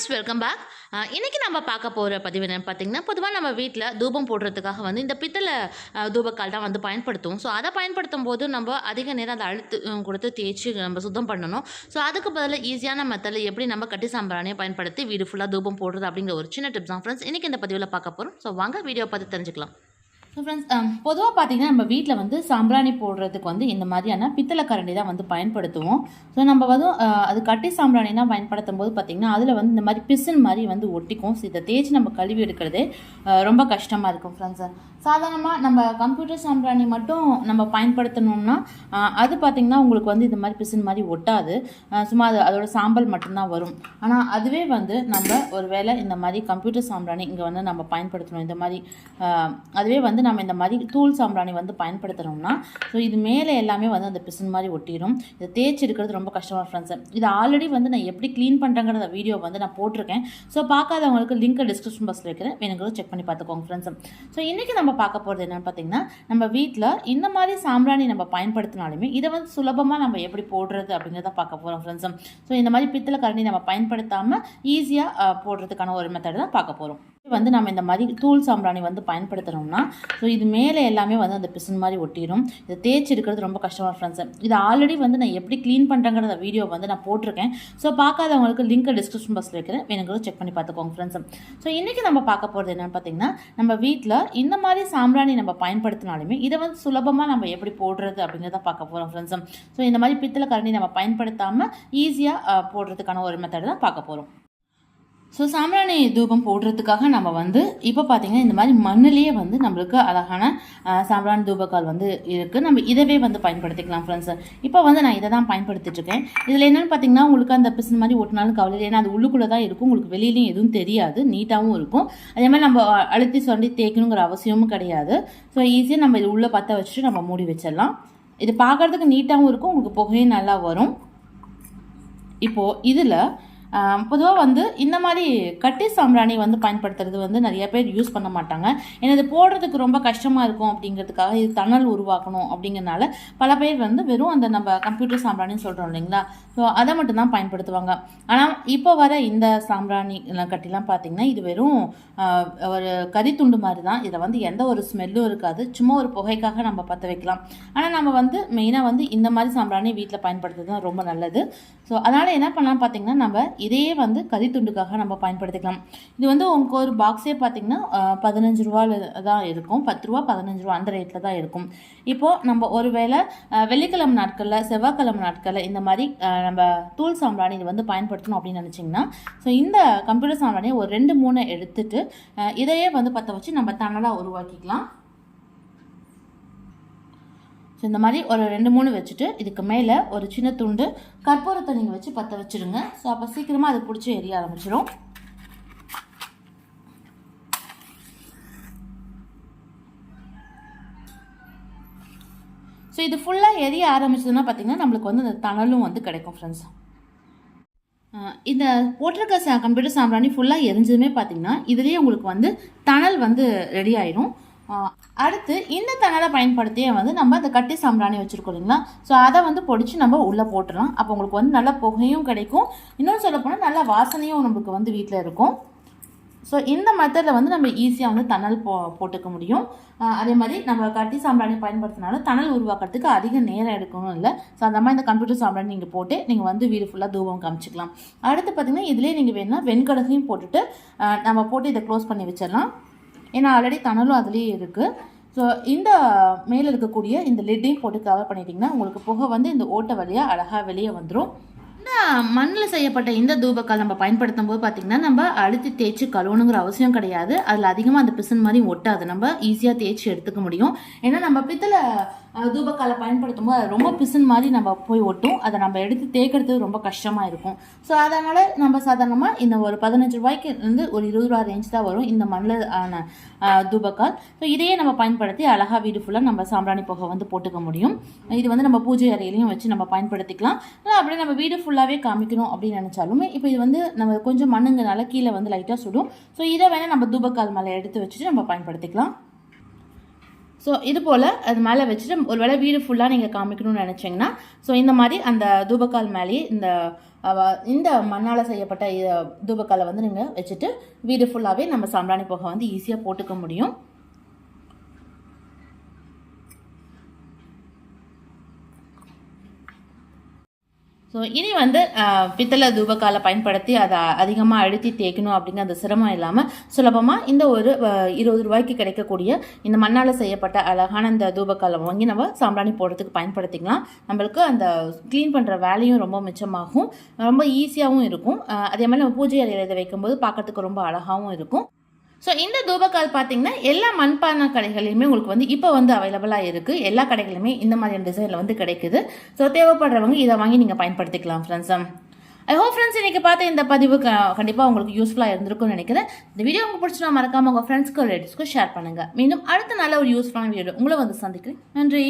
Friends welcome back. இன்றைக்கி நம்ம பார்க்க போகிற பதிவு என்னென்னு பார்த்தீங்கன்னா, பொதுவாக நம்ம வீட்டில் தூபம் போடுறதுக்காக வந்து இந்த பித்தளை தூபக்கால் தான் வந்து பயன்படுத்துவோம். ஸோ அதை பயன்படுத்தும் போது நம்ம அதிக நேரம் அதை அழுத்து கொடுத்து தேய்ச்சி நம்ம சுத்தம் பண்ணணும். ஸோ அதுக்கு பதிலாக ஈஸியான மெத்தடில் எப்படி நம்ம கட்டி சாம்பிராணியை பயன்படுத்தி வீடு ஃபுல்லாக தூபம் போடுறது அப்படிங்கிற ஒரு சின்ன டிப்ஸ் தான் ஃப்ரெண்ட்ஸ் இன்றைக்கி இந்த பதிவில் பார்க்க போகிறோம். ஸோ வாங்க வீடியோ பார்த்து தெரிஞ்சுக்கலாம். ஸோ ஃப்ரெண்ட்ஸ், பொதுவாக பார்த்தீங்கன்னா நம்ம வீட்டில் வந்து சாம்பிராணி போடுறதுக்கு வந்து இந்த மாதிரியான பித்தளை கரண்டி தான் வந்து பயன்படுத்துவோம். ஸோ நம்ம வந்து அது கட்டி சாம்பிராணினா பயன்படுத்தும் போது பார்த்திங்கன்னா அதில் வந்து இந்த மாதிரி பிசின் மாதிரி வந்து ஒட்டிக்கும். ஸோ இதை தேய்ச்சி நம்ம கழுவி எடுக்கிறதே ரொம்ப கஷ்டமாக இருக்கும் ஃப்ரெண்ட்ஸ். சாதாரணமாக நம்ம கம்ப்யூட்டர் சாம்பிராணி மட்டும் நம்ம பயன்படுத்தணும்னா அது பார்த்திங்கன்னா உங்களுக்கு வந்து இந்த மாதிரி பிசின் மாதிரி ஒட்டாது. சும்மா அதோட சாம்பல் மட்டும்தான் வரும். ஆனால் அதுவே வந்து நம்ம ஒரு வேளை இந்த மாதிரி கம்ப்யூட்டர் சாம்பிராணி இங்கே வந்து நம்ம பயன்படுத்தணும். இந்த மாதிரி அதுவே வந்து நம்ம இந்த மாதிரி தூள் சாம்பிராணி வந்து பயன்படுத்துகிறோம்னா ஸோ இது மேலே எல்லாமே வந்து அந்த பிசின் மாதிரி ஒட்டிடும். இதை தேய்ச்சி எடுக்கிறது ரொம்ப கஷ்டமாக ஃப்ரெண்ட்ஸ். இது ஆல்ரெடி வந்து நான் எப்படி க்ளீன் பண்ணுறேங்கிற வீடியோ வந்து நான் போட்டிருக்கேன். ஸோ பார்க்காதவங்களுக்கு லிங்க் டிஸ்கிரிப்ஷன் பாக்ஸில் வைக்கிறேன், வேணுங்கிறத செக் பண்ணி பார்த்துக்கோங்க ஃப்ரெண்ட்ஸ். ஸோ இன்றைக்கி நம்ம பார்க்க போகிறது என்னென்னு பார்த்தீங்கன்னா, நம்ம வீட்டில் இந்த மாதிரி சாம்பிராணி நம்ம பயன்படுத்தினாலுமே இதை வந்து சுலபமாக நம்ம எப்படி போடுறது அப்படிங்கிறத பார்க்க போகிறோம் ஃப்ரெண்ட்ஸ். ஸோ இந்த மாதிரி பித்தளை கரண்டி நம்ம பயன்படுத்தாமல் ஈஸியாக போடுறதுக்கான ஒரு மெத்தட் தான் பார்க்க போகிறோம். வந்து நம்ம இந்த மாதிரி தூள் சாம்பிராணி வந்து பயன்படுத்துகிறோம்னா ஸோ இது மேலே எல்லாமே வந்து அந்த பிசின் மாதிரி ஒட்டிடும். இதை தேய்ச்சி எடுக்கிறது ரொம்ப கஷ்டமாக ஃப்ரெண்ட்ஸ். இது ஆல்ரெடி வந்து நான் எப்படி க்ளீன் பண்ணுறேங்கிற வீடியோ வந்து நான் போட்டிருக்கேன். ஸோ பார்க்காதவங்களுக்கு லிங்க் டிஸ்கிரிப்ஷன் பாக்ஸில் வைக்கிறேன், வேணுங்கிறத செக் பண்ணி பார்த்துக்கோங்க ஃப்ரெண்ட்ஸ். ஸோ இன்றைக்கி நம்ம பார்க்க போகிறது என்னென்னு பார்த்தீங்கன்னா, நம்ம வீட்டில் இந்த மாதிரி சாம்பிராணி நம்ம பயன்படுத்தினாலுமே இதை வந்து சுலபமாக நம்ம எப்படி போடுறது அப்படிங்கிறத பார்க்க போகிறோம் ஃப்ரெண்ட்ஸ். ஸோ இந்த மாதிரி பித்தளை கரண்டி நம்ம பயன்படுத்தாமல் ஈஸியாக போடுறதுக்கான ஒரு மெத்தட் தான் பார்க்க போகிறோம். ஸோ சாம்பிராணி தூபம் போடுறதுக்காக நம்ம வந்து இப்போ பார்த்திங்கன்னா இந்த மாதிரி மண்ணிலேயே வந்து நம்மளுக்கு அழகான சாம்பிராணி தூபக்கால் வந்து இருக்குது. நம்ம இதவே வந்து பயன்படுத்திக்கலாம் ஃப்ரெண்ட்ஸ். இப்போ வந்து நான் இதை தான் பயன்படுத்திட்டுருக்கேன். இதில் என்னென்னு பார்த்தீங்கன்னா உங்களுக்கு அந்த பிசின் மாதிரி ஒட்டினாலும் கவலை, ஏன்னா அது உள்ளுக்குள்ளே தான் இருக்கும், உங்களுக்கு வெளியிலையும் எதுவும் தெரியாது, நீட்டாகவும் இருக்கும். அதே மாதிரி நம்ம அழுத்தி சொண்டி தேய்க்கணுங்கிற அவசியமும் கிடையாது. ஸோ ஈஸியாக நம்ம இது உள்ளே பற்ற வச்சுட்டு நம்ம மூடி வச்சிடலாம். இது பார்க்குறதுக்கு நீட்டாகவும் இருக்கும், உங்களுக்கு புகையும் நல்லா வரும். இப்போது இதில் பொதுவாக வந்து இந்த மாதிரி கட்டி சாம்பிராணி வந்து பயன்படுத்துறது வந்து நிறைய பேர் யூஸ் பண்ண மாட்டாங்க. ஏன்னா இது போடுறதுக்கு ரொம்ப கஷ்டமாக இருக்கும் அப்படிங்கிறதுக்காக, இது தணல் உருவாக்கணும் அப்படிங்கிறனால பல பேர் வந்து வெறும் அந்த நம்ம கம்ப்யூட்டர் சாம்பிராணின்னு சொல்கிறோம் இல்லைங்களா, ஸோ அதை மட்டும்தான் பயன்படுத்துவாங்க. ஆனால் இப்போ வர இந்த சாம்பிராணி கட்டிலாம் பார்த்திங்கன்னா இது வெறும் ஒரு கரித்துண்டு மாதிரி தான். இதில் வந்து எந்த ஒரு ஸ்மெல்லும் இருக்காது, சும்மா ஒரு புகைக்காக நம்ம பற்ற வைக்கலாம். ஆனால் நம்ம வந்து மெயினாக வந்து இந்த மாதிரி சாம்பிராணி வீட்டில் பயன்படுத்துறது தான் ரொம்ப நல்லது. ஸோ அதனால் என்ன பண்ணலாம் பார்த்திங்கன்னா, நம்ம இதையே வந்து கரித்துண்டுக்காக நம்ம பயன்படுத்திக்கலாம். இது வந்து உங்களுக்கு ஒரு பாக்ஸே பார்த்திங்கன்னா 15 ரூபாயில் தான் இருக்கும், 10 ரூபா 15 ரூபா அந்த ரேட்டில் தான் இருக்கும். இப்போது நம்ம ஒரு வேளை வெள்ளிக்கிழமை நாட்களில் செவ்வாய்க்கிழமை நாட்களில் இந்த மாதிரி நம்ம தூள் சாம்பிராணி இது வந்து பயன்படுத்தணும் அப்படின்னு நினச்சிங்கன்னா ஸோ இந்த கம்ப்யூட்டர் சாம்பிராணியை ஒரு 2-3 எடுத்துட்டு இதையே வந்து பற்ற வச்சு நம்ம தணலாக உருவாக்கிக்கலாம். ஸோ இந்த மாதிரி ஒரு 2-3 வச்சுட்டு இதுக்கு மேலே ஒரு சின்ன துண்டு கற்பூரத்தை நீங்கள் வச்சு பற்ற வச்சுருங்க. ஸோ அப்போ சீக்கிரமாக அதை பிடிச்சி எரிய ஆரம்பிச்சிடும். ஸோ இது ஃபுல்லாக எரிய ஆரம்பிச்சதுன்னா பார்த்திங்கன்னா நம்மளுக்கு வந்து அந்த தணலும் வந்து கிடைக்கும் ஃப்ரெண்ட்ஸ். இந்த போட்டிருக்க கம்ப்யூட்டர் சாம்பிராணி ஃபுல்லாக எரிஞ்சதுமே பார்த்திங்கன்னா இதுலேயே உங்களுக்கு வந்து தணல் வந்து ரெடி ஆயிடும். அடுத்து இந்த தணலை பயன்படுத்தியே வந்து நம்ம அந்த கட்டி சாம்பிராணி வச்சுருக்கோம் இல்லைங்களா, ஸோ அதை வந்து பொடிச்சு நம்ம உள்ளே போட்டுடலாம். அப்போ உங்களுக்கு வந்து நல்ல புகையும் கிடைக்கும், இன்னொன்று சொல்ல போனால் நல்ல வாசனையும் நம்மளுக்கு வந்து வீட்டில் இருக்கும். ஸோ இந்த மெத்தடில் வந்து நம்ம ஈஸியாக வந்து தணல் போட்டுக்க முடியும். அதே மாதிரி நம்ம கட்டி சாம்பிராணி பயன்படுத்தினாலும் தணல் உருவாக்குறதுக்கு அதிக நேரம் எடுக்கணும் இல்லை. ஸோ அந்த மாதிரி இந்த கம்ப்யூட்டர் சாம்பிராணி நீங்கள் போட்டு நீங்கள் வந்து வீடு ஃபுல்லாக தூபம் காமிச்சிக்கலாம். அடுத்து பார்த்திங்கன்னா இதிலே நீங்கள் வேணும்னா வெண்கடகையும் போட்டுட்டு நம்ம போட்டு இதை க்ளோஸ் பண்ணி வச்சிடலாம். ஏன்னா ஆல்ரெடி தணலும் அதுலேயே இருக்குது. ஸோ இந்த மேலே இருக்கக்கூடிய இந்த லிட்டையும் போட்டு கவர் பண்ணிட்டிங்கன்னா உங்களுக்கு புகை வந்து இந்த ஓட்டை வழியாக அழகாக வெளியே வந்துடும். இந்த மண்ணில் செய்யப்பட்ட இந்த தூபக்கால் நம்ம பயன்படுத்தும் போது பார்த்திங்கன்னா நம்ம அழுத்தி தேய்ச்சி கழுவணுங்கிற அவசியம் கிடையாது. அதில் அதிகமாக அந்த பிசின் மாதிரி ஒட்டாது, நம்ம ஈஸியாக தேய்ச்சி எடுத்துக்க முடியும். ஏன்னா நம்ம பித்தளை தூபக்காலை பயன்படுத்தும் போது அது ரொம்ப பிசின் மாதிரி நம்ம போய் ஒட்டும், அதை நம்ம எடுத்து தேய்க்கிறதுக்கு ரொம்ப கஷ்டமாக இருக்கும். ஸோ அதனால் நம்ம சாதாரணமாக இந்த ஒரு 15 ரூபாய்க்கு இருந்து ஒரு 20 ரூபா ரேஞ்ச் தான் வரும் இந்த மண்ணில் ஆன தூபக்கால். ஸோ இதையே நம்ம பயன்படுத்தி அழகாக வீடு ஃபுல்லாக நம்ம சாம்பிராணி புகை வந்து போட்டுக்க முடியும். இது வந்து நம்ம பூஜை அறையிலையும் வச்சு நம்ம பயன்படுத்திக்கலாம். அப்படியே நம்ம வீடு ஃபுல்லாகவே காமிக்கணும் அப்படின்னு நினச்சாலுமே இப்போ இது வந்து நம்ம கொஞ்சம் மண்ணுங்கனால கீழே வந்து லைட்டாக சுடும். ஸோ இதை வேணால் நம்ம தூபக்கால் மேலே எடுத்து வச்சுட்டு நம்ம பயன்படுத்திக்கலாம். ஸோ இது போல் அது மேலே வச்சுட்டு ஒரு வேளை வீடு ஃபுல்லாக நீங்கள் காமிக்கணும்னு நினச்சிங்கன்னா ஸோ இந்த மாதிரி அந்த தூபக்கால் மேலேயே இந்த இந்த மண்ணால் செய்யப்பட்ட தூபக்காலை வந்து நீங்கள் வச்சுட்டு வீடு ஃபுல்லாகவே நம்ம சாம்பிராணி புகை வந்து ஈஸியாக போட்டுக்க முடியும். ஸோ இனி வந்து பித்தளை தூபக்காலை பயன்படுத்தி அதை அதிகமாக அழுத்தி தேய்க்கணும் அப்படிங்கிற அந்த சிரமம் இல்லாமல் சுலபமாக இந்த ஒரு 20 ரூபாய்க்கு கிடைக்கக்கூடிய இந்த மண்ணால் செய்யப்பட்ட அழகான இந்த தூபக்காலை வாங்கி நம்ம சாம்பிராணி போடுறதுக்கு பயன்படுத்திக்கலாம். நம்மளுக்கு அந்த க்ளீன் பண்ணுற வேலையும் ரொம்ப மிச்சமாகும், ரொம்ப ஈஸியாகவும் இருக்கும். அதே மாதிரி நம்ம பூஜை அறையில் இதை வைக்கும்போது பார்க்கறதுக்கு ரொம்ப அழகாகவும் இருக்கும். ஸோ இந்த தூபக்கால் பார்த்தீங்கன்னா எல்லா மண்பானை கடைகளிலுமே உங்களுக்கு வந்து இப்போ வந்து அவைலபிளாக இருக்குது. எல்லா கடைகளிலுமே இந்த மாதிரியான டிசைனில் வந்து கிடைக்குது. ஸோ தேவைப்படுறவங்க இதை வாங்கி நீங்கள் பயன்படுத்திக்கலாம் ஃப்ரெண்ட்ஸ். ஐ ஹோப் ஃப்ரெண்ட்ஸ் இன்றைக்கி பார்த்த இந்த பதிவு கண்டிப்பாக உங்களுக்கு யூஸ்ஃபுல்லாக இருந்திருக்கும்னு நினைக்கிறேன். இந்த வீடியோ உங்களுக்கு பிடிச்சினா மறக்காமல் உங்கள் ஃப்ரெண்ட்ஸ்க்கு ரிலேட்டிவ்ஸ்க்கு ஷேர் பண்ணுங்கள். மீண்டும் அடுத்த நல்ல ஒரு யூஸ்ஃபுல்லான வீடியோ உங்களை வந்து சந்திக்கிறேன். நன்றி.